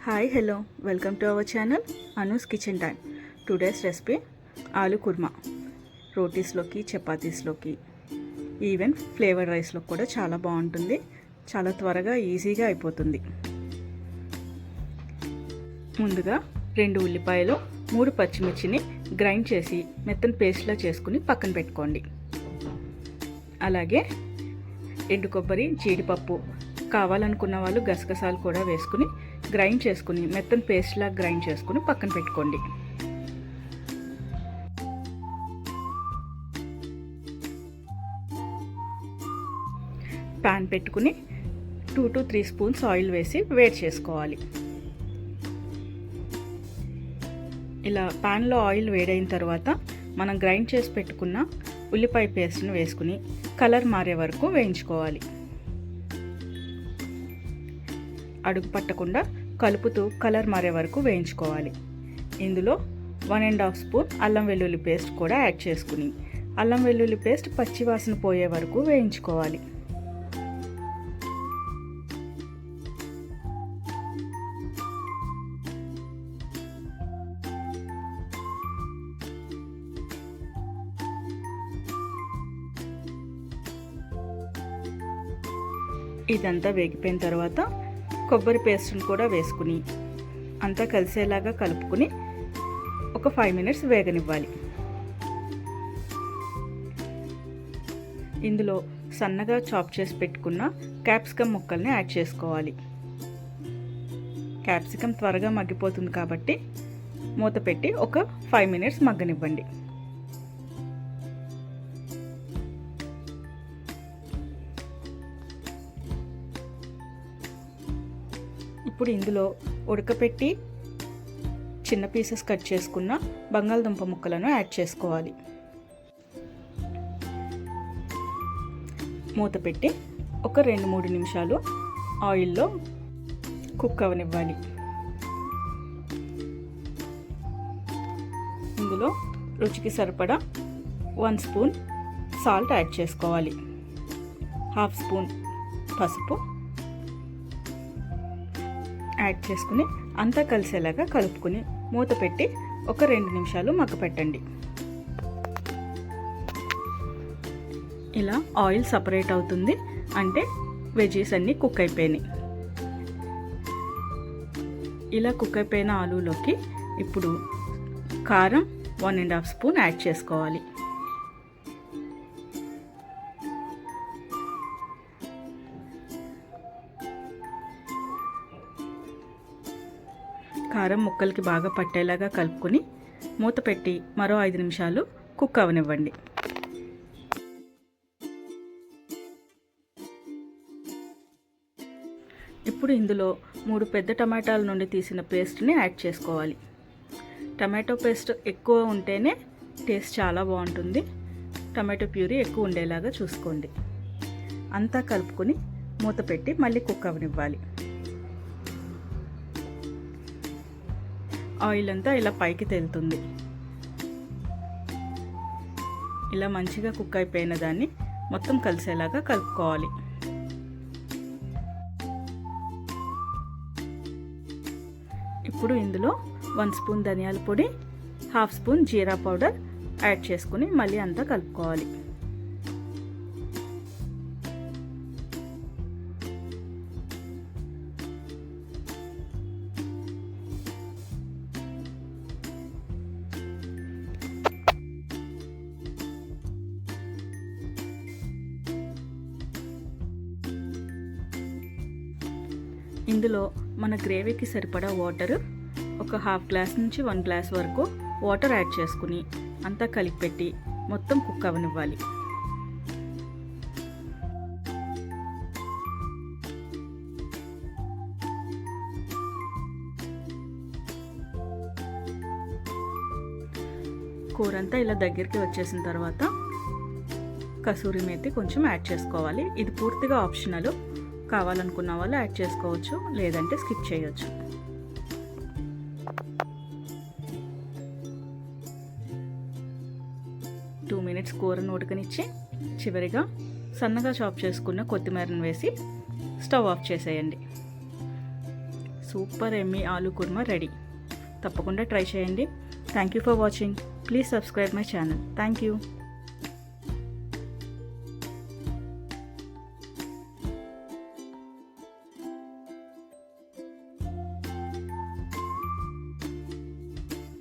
Hi hello welcome to our channel Anu's kitchen time. Today's recipe aloo kurma. రోటీస్లోకి, చపాతీస్లోకి, even flavoured రైస్లో కూడా చాలా బాగుంటుంది. చాలా త్వరగా ఈజీగా అయిపోతుంది. ముందుగా 2 ఉల్లిపాయలు, 3 పచ్చిమిర్చిని గ్రైండ్ చేసి మెత్తని పేస్ట్లా చేసుకుని పక్కన పెట్టుకోండి. అలాగే ఎండు కొబ్బరి, జీడిపప్పు, కావాలనుకున్న వాళ్ళు గసగసాలు కూడా వేసుకుని గ్రైండ్ చేసుకుని మెత్తని పేస్ట్లా గ్రైండ్ చేసుకుని పక్కన పెట్టుకోండి. ప్యాన్ పెట్టుకుని 2 to 3 స్పూన్స్ ఆయిల్ వేసి వేడి చేసుకోవాలి. ఇలా ప్యాన్లో ఆయిల్ వేడైన తర్వాత మనం గ్రైండ్ చేసి పెట్టుకున్న ఉల్లిపాయ పేస్ట్ని వేసుకుని కలర్ మారే వరకు వేయించుకోవాలి. అడుగు పట్టకుండా కలుపుతూ కలర్ మారే వరకు వేయించుకోవాలి. ఇందులో 1.5 స్పూన్ అల్లం వెల్లుల్లి పేస్ట్ కూడా యాడ్ చేసుకుని అల్లం వెల్లుల్లి పేస్ట్ పచ్చివాసన పోయే వరకు వేయించుకోవాలి. ఇదంతా వేగిపోయిన తర్వాత కొబ్బరి పేస్ట్ని కూడా వేసుకుని అంతా కలిసేలాగా కలుపుకుని ఒక 5 minutes వేగనివ్వాలి. ఇందులో సన్నగా చాప్ చేసి పెట్టుకున్న క్యాప్సికమ్ ముక్కల్ని యాడ్ చేసుకోవాలి. క్యాప్సికమ్ త్వరగా మగ్గిపోతుంది కాబట్టి మూత పెట్టి ఒక 5 minutes మగ్గనివ్వండి. ఇప్పుడు ఇందులో ఉడకపెట్టి చిన్న పీసెస్ కట్ చేసుకున్న బంగాళదుంప ముక్కలను యాడ్ చేసుకోవాలి. మూత పెట్టి ఒక 2-3 నిమిషాలు ఆయిల్లో కుక్ అవనివ్వాలి. ఇందులో రుచికి సరిపడా 1 స్పూన్ సాల్ట్ యాడ్ చేసుకోవాలి. 1/2 స్పూన్ పసుపు యాడ్ చేసుకుని అంతా కలిసేలాగా కలుపుకుని మూత పెట్టి ఒక 2 నిమిషాలు మగ్గపెట్టండి. ఇలా ఆయిల్ సపరేట్ అవుతుంది అంటే వెజీస్ అన్నీ కుక్ అయిపోయినాయి. ఇలా కుక్ అయిపోయిన ఆలూలోకి ఇప్పుడు కారం 1.5 స్పూన్ యాడ్ చేసుకోవాలి. కారం ముక్కలకి బాగా పట్టేలాగా కలుపుకొని మూత పెట్టి మరో 5 నిమిషాలు కుక్ అవనివ్వండి. ఇప్పుడు ఇందులో 3 పెద్ద టమాటాల నుండి తీసిన పేస్ట్ని యాడ్ చేసుకోవాలి. టమాటో పేస్ట్ ఎక్కువ ఉంటేనే టేస్ట్ చాలా బాగుంటుంది. టమాటో ప్యూరీ ఎక్కువ ఉండేలాగా చూసుకోండి. అంతా కలుపుకొని మూత పెట్టి మళ్ళీ కుక్ అవనివ్వాలి. ఆయిల్ అంతా ఇలా పైకి తేలుతుంది. ఇలా మంచిగా కుక్ అయిపోయిన దాన్ని మొత్తం కలిసేలాగా కలుపుకోవాలి. ఇప్పుడు ఇందులో 1 స్పూన్ ధనియాల పొడి, 1/2 స్పూన్ జీరా పౌడర్ యాడ్ చేసుకుని మళ్ళీ అంతా కలుపుకోవాలి. ఇందులో మన గ్రేవీకి సరిపడా వాటర్ ఒక 1/2 గ్లాస్ నుంచి 1 గ్లాస్ వరకు వాటర్ యాడ్ చేసుకుని అంతా కలిపి పెట్టి మొత్తం కుక్ అవనివ్వాలి. కూర అంతా ఇలా దగ్గరికి వచ్చేసిన తర్వాత కసూరి మేతి కొంచెం యాడ్ చేసుకోవాలి. ఇది పూర్తిగా ఆప్షనల్. కావాలనుకున్న వాళ్ళు యాడ్ చేసుకోవచ్చు, లేదంటే స్కిప్ చేయొచ్చు. టూ మినిట్స్ కూరను ఉడకనిచ్చి చివరిగా సన్నగా చాప్ చేసుకున్న కొత్తిమీరను వేసి స్టవ్ ఆఫ్ చేసేయండి. Super yummy aloo kurma ready. తప్పకుండా ట్రై చేయండి. Thank you for watching. Please subscribe my channel. Thank you.